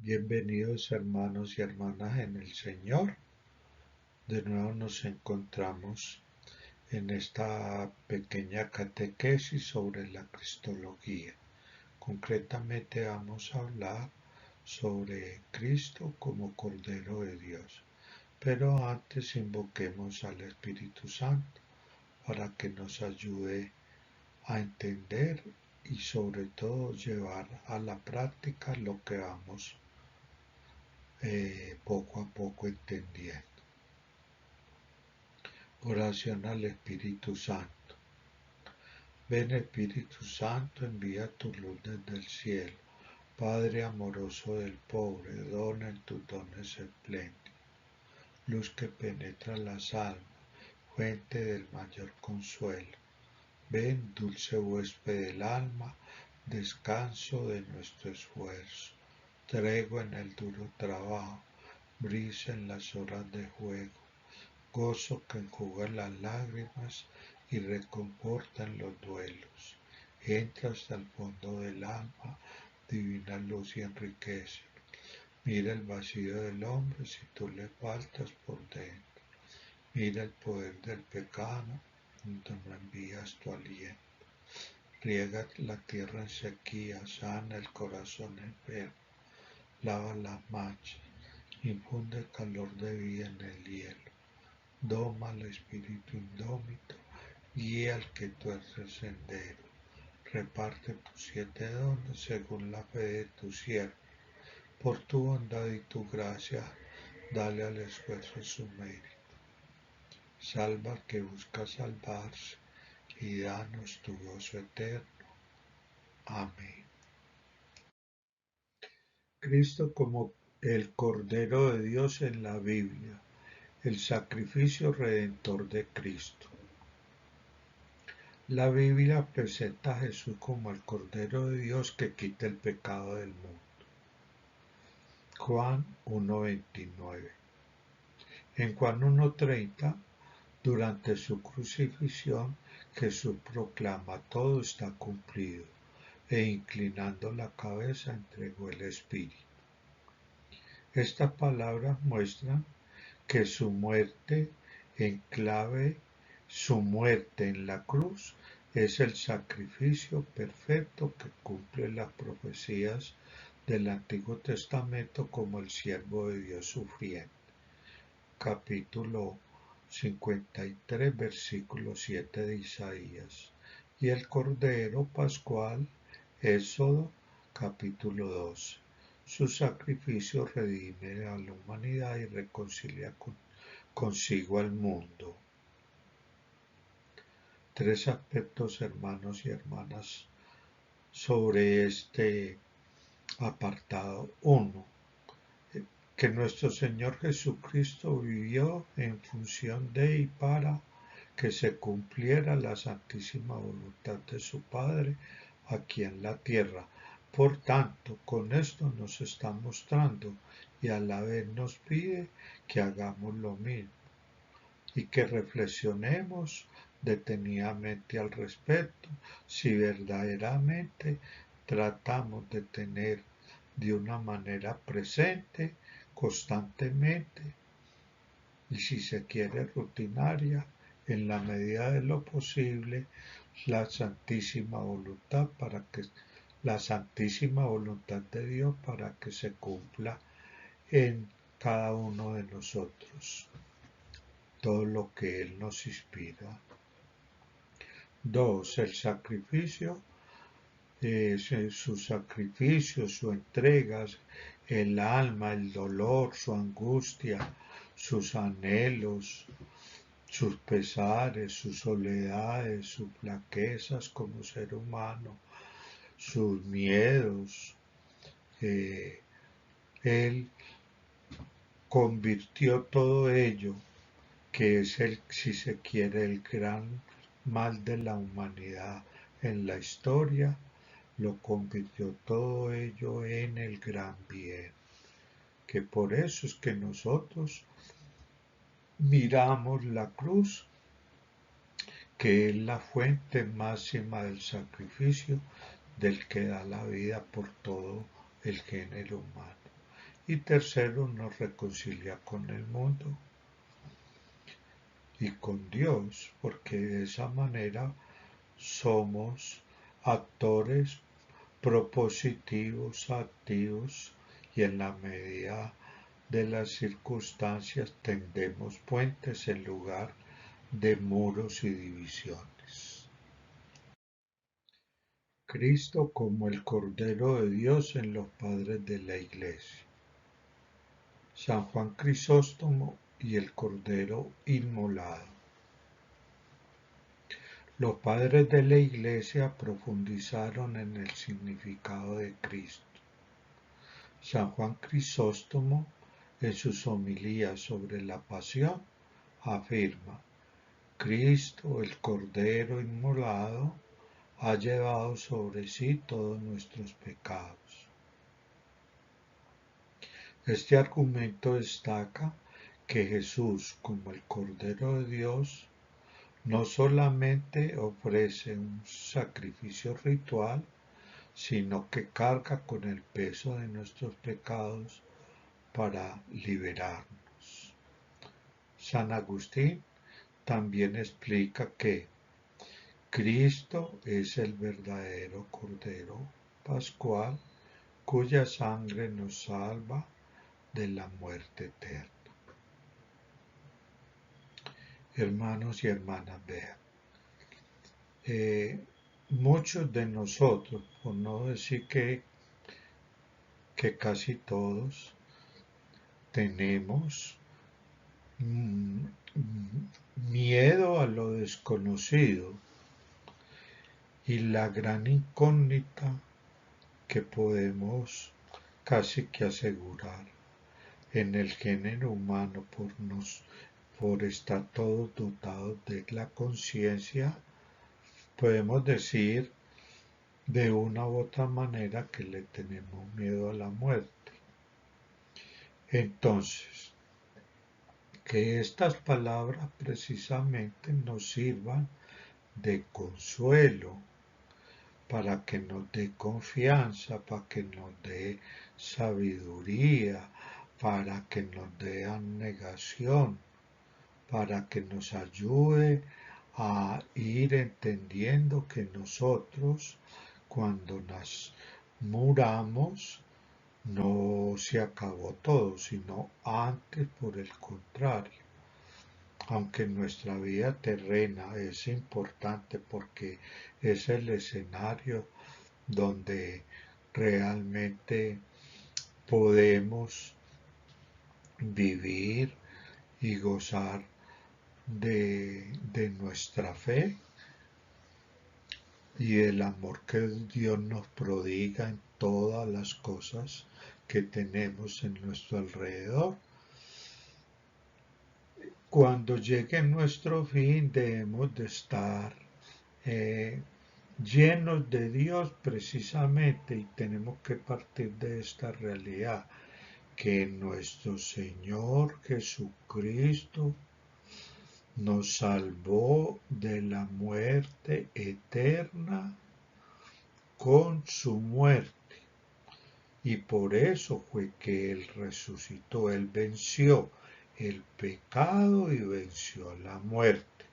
Bienvenidos hermanos y hermanas en el Señor. De nuevo nos encontramos en esta pequeña catequesis sobre la Cristología. Concretamente vamos a hablar sobre Cristo como Cordero de Dios. Pero antes invoquemos al Espíritu Santo para que nos ayude a entender y sobre todo llevar a la práctica lo que vamos poco a poco entendiendo. Oración al Espíritu Santo. Ven Espíritu Santo, envía tu luz desde el cielo. Padre amoroso del pobre, dona en tus dones espléndidos. Luz que penetra las almas, fuente del mayor consuelo. Ven, dulce huésped del alma, descanso de nuestro esfuerzo. Tregua en el duro trabajo, brisa en las horas de juego. Gozo que enjuga las lágrimas y reconforta en los duelos. Entra hasta el fondo del alma, divina luz y enriquece. Mira el vacío del hombre si tú le faltas por dentro. Mira el poder del pecado cuando no envías tu aliento. Riega la tierra en sequía, sana el corazón enfermo, lava las manchas, infunde calor de vida en el hielo. Doma al espíritu indómito, guía al que tuerce el sendero. Reparte tus 7 dones según la fe de tu siervo. Por tu bondad y tu gracia, dale al esfuerzo su mérito. Salva al que busca salvarse y danos tu gozo eterno. Amén. Cristo como el Cordero de Dios en la Biblia, el sacrificio redentor de Cristo. La Biblia presenta a Jesús como el Cordero de Dios que quita el pecado del mundo. Juan 1:29. En Juan 1:30, durante su crucifixión, Jesús proclama: todo está cumplido, e inclinando la cabeza entregó el Espíritu. Estas palabras muestran que su muerte su muerte en la cruz es el sacrificio perfecto que cumple las profecías del Antiguo Testamento como el siervo de Dios sufriente. Capítulo 53, versículo 7 de Isaías. Y el Cordero Pascual, Éxodo, capítulo 12. Su sacrificio redime a la humanidad y reconcilia consigo al mundo. Tres aspectos, hermanos y hermanas, sobre este apartado. 1. Que nuestro Señor Jesucristo vivió en función de y para que se cumpliera la santísima voluntad de su Padre aquí en la tierra. Por tanto, con esto nos está mostrando y a la vez nos pide que hagamos lo mismo y que reflexionemos detenidamente al respecto si verdaderamente tratamos de tener de una manera presente, constantemente y si se quiere rutinaria, en la medida de lo posible, la santísima voluntad de Dios para que se cumpla en cada uno de nosotros todo lo que Él nos inspira. 2. El sacrificio, su sacrificio, su entrega, el alma, el dolor, su angustia, sus anhelos, sus pesares, sus soledades, sus flaquezas como ser humano, sus miedos. Él convirtió todo ello, que es si se quiere, el gran mal de la humanidad en la historia, lo convirtió todo ello en el gran bien. Que por eso es que nosotros miramos la cruz, que es la fuente máxima del sacrificio del que da la vida por todo el género humano. y tercero, nos reconcilia con el mundo y con Dios, porque de esa manera somos actores propositivos, activos, y en la medida de las circunstancias tendemos puentes en lugar de muros y divisiones. Cristo como el Cordero de Dios en los padres de la Iglesia. San Juan Crisóstomo y el Cordero Inmolado. Los padres de la Iglesia profundizaron en el significado de Cristo. San Juan Crisóstomo, en sus homilías sobre la pasión, afirma: Cristo, el Cordero Inmolado, ha llevado sobre sí todos nuestros pecados. Este argumento destaca que Jesús, como el Cordero de Dios, no solamente ofrece un sacrificio ritual, sino que carga con el peso de nuestros pecados para liberarnos. San Agustín también explica que Cristo es el verdadero Cordero Pascual, cuya sangre nos salva de la muerte eterna. Hermanos y hermanas, vean, muchos de nosotros, por no decir que casi todos, tenemos miedo a lo desconocido y la gran incógnita que podemos casi que asegurar en el género humano por estar todos dotados de la conciencia, podemos decir de una u otra manera que le tenemos miedo a la muerte. Entonces, que estas palabras precisamente nos sirvan de consuelo, para que nos dé confianza, para que nos dé sabiduría, para que nos dé abnegación, para que nos ayude a ir entendiendo que nosotros, cuando nos muramos, no se acabó todo, sino antes, por el contrario. Aunque nuestra vida terrena es importante porque es el escenario donde realmente podemos vivir y gozar de nuestra fe y del amor que Dios nos prodiga en todas las cosas que tenemos en nuestro alrededor. Cuando llegue nuestro fin debemos de estar llenos de Dios precisamente, y tenemos que partir de esta realidad, que nuestro Señor Jesucristo nos salvó de la muerte eterna con su muerte. Y por eso fue que Él resucitó, Él venció el pecado y venció la muerte.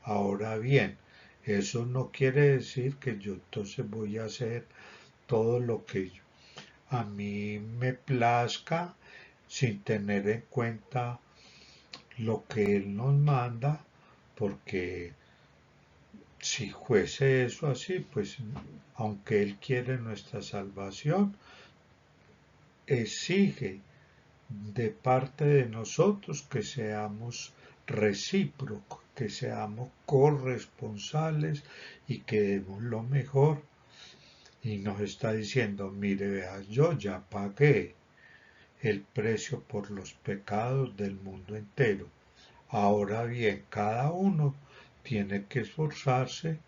Ahora bien, eso no quiere decir que yo entonces voy a hacer todo lo que a mí me plazca sin tener en cuenta lo que Él nos manda, porque si fuese eso así, pues aunque Él quiere nuestra salvación, exige de parte de nosotros que seamos recíprocos, que seamos corresponsales y que demos lo mejor. Y nos está diciendo, mire, vea, yo ya pagué el precio por los pecados del mundo entero. Ahora bien, cada uno tiene que esforzarse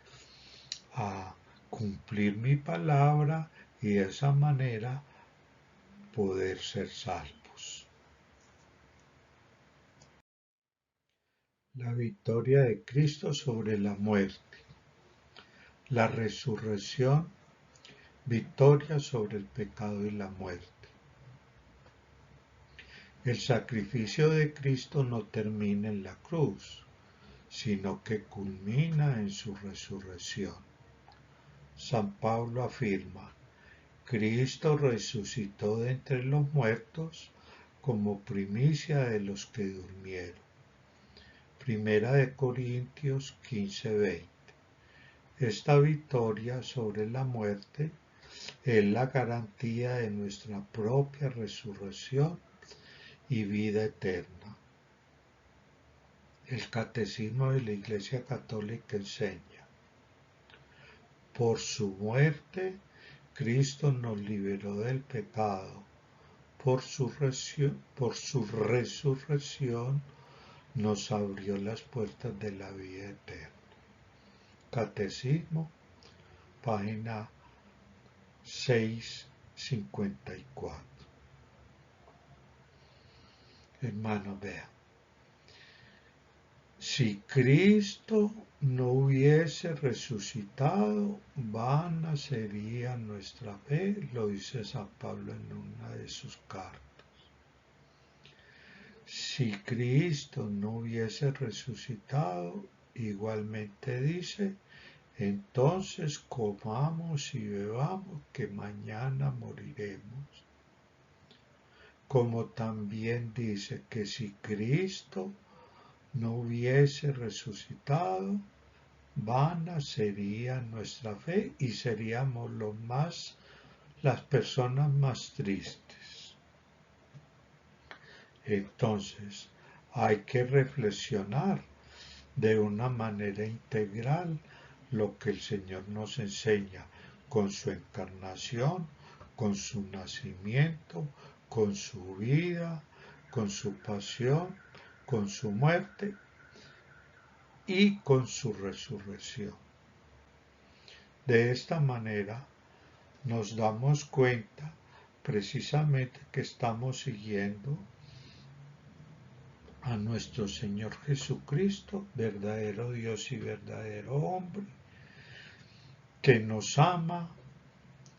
a cumplir mi palabra y de esa manera poder ser salvos. La victoria de Cristo sobre la muerte. La resurrección, victoria sobre el pecado y la muerte. El sacrificio de Cristo no termina en la cruz, sino que culmina en su resurrección. San Pablo afirma: Cristo resucitó de entre los muertos como primicia de los que durmieron. Primera de Corintios 15:20. Esta victoria sobre la muerte es la garantía de nuestra propia resurrección y vida eterna. El Catecismo de la Iglesia Católica enseña: por su muerte, Cristo nos liberó del pecado. Por su resurrección nos abrió las puertas de la vida eterna. Catecismo, página 654. Hermanos, vean. Si Cristo no hubiese resucitado, vana sería nuestra fe, lo dice San Pablo en una de sus cartas. Si Cristo no hubiese resucitado, igualmente dice, entonces comamos y bebamos, que mañana moriremos. Como también dice que si Cristo no hubiese resucitado, vana sería nuestra fe y seríamos las personas más tristes. Entonces, hay que reflexionar de una manera integral lo que el Señor nos enseña con su encarnación, con su nacimiento, con su vida, con su pasión, con su muerte y con su resurrección. De esta manera nos damos cuenta precisamente que estamos siguiendo a nuestro Señor Jesucristo, verdadero Dios y verdadero hombre, que nos ama,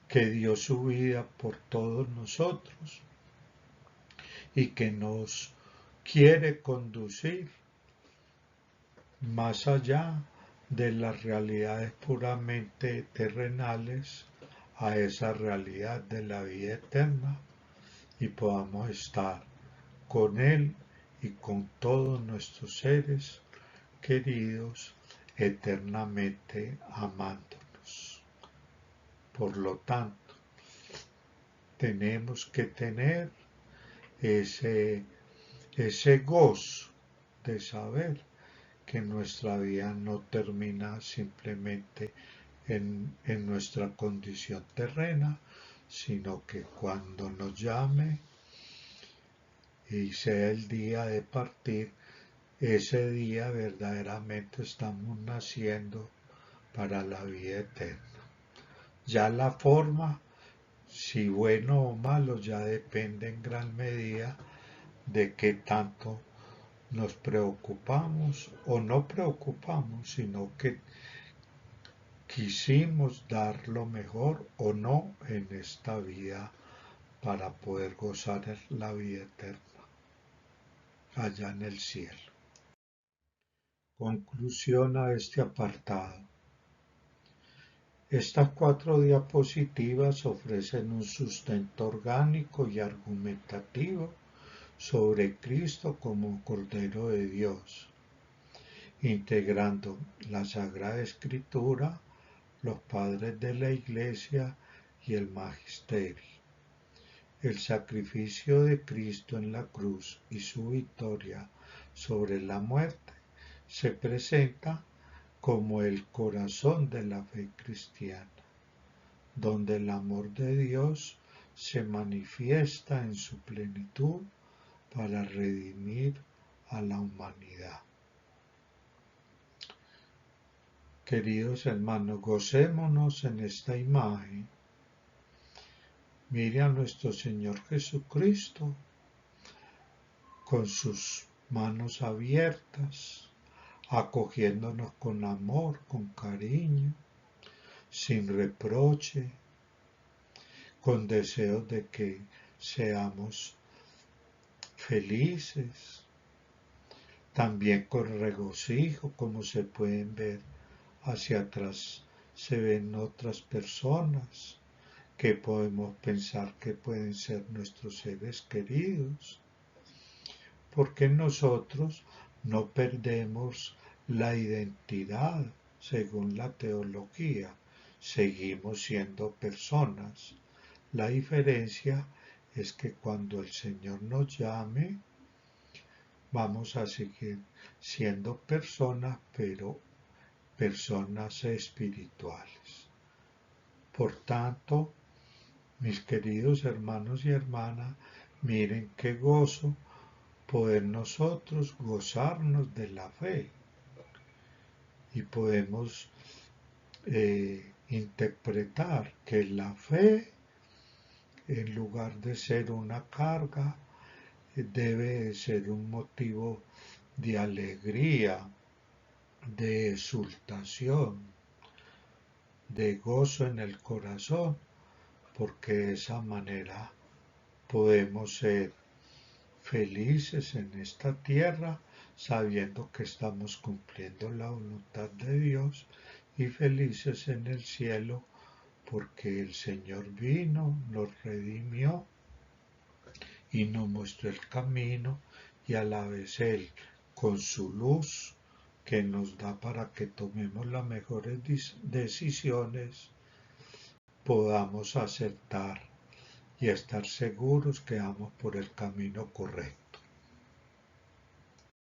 que dio su vida por todos nosotros y que nos quiere conducir más allá de las realidades puramente terrenales a esa realidad de la vida eterna y podamos estar con Él y con todos nuestros seres queridos eternamente amándonos. Por lo tanto, tenemos que tener ese gozo de saber que nuestra vida no termina simplemente en nuestra condición terrena, sino que cuando nos llame y sea el día de partir, ese día verdaderamente estamos naciendo para la vida eterna. Ya la forma, si bueno o malo, ya depende en gran medida de qué tanto nos preocupamos o no preocupamos, sino que quisimos dar lo mejor o no en esta vida para poder gozar la vida eterna allá en el cielo. Conclusión a este apartado. Estas 4 diapositivas ofrecen un sustento orgánico y argumentativo sobre Cristo como Cordero de Dios, integrando la Sagrada Escritura, los padres de la Iglesia y el Magisterio. El sacrificio de Cristo en la cruz y su victoria sobre la muerte se presenta como el corazón de la fe cristiana, donde el amor de Dios se manifiesta en su plenitud para redimir a la humanidad. Queridos hermanos, gocémonos en esta imagen. Mire a nuestro Señor Jesucristo con sus manos abiertas, acogiéndonos con amor, con cariño, sin reproche, con deseos de que seamos felices, también con regocijo, como se pueden ver hacia atrás, se ven otras personas que podemos pensar que pueden ser nuestros seres queridos, porque nosotros no perdemos la identidad según la teología, seguimos siendo personas. La diferencia es que cuando el Señor nos llame, vamos a seguir siendo personas, pero personas espirituales. Por tanto, mis queridos hermanos y hermanas, miren qué gozo poder nosotros gozarnos de la fe y podemos interpretar que la fe, en lugar de ser una carga, debe ser un motivo de alegría, de exultación, de gozo en el corazón, porque de esa manera podemos ser felices en esta tierra, sabiendo que estamos cumpliendo la voluntad de Dios, y felices en el cielo, porque el Señor vino, nos redimió y nos mostró el camino, y a la vez Él, con su luz, que nos da para que tomemos las mejores decisiones, podamos acertar y estar seguros que vamos por el camino correcto.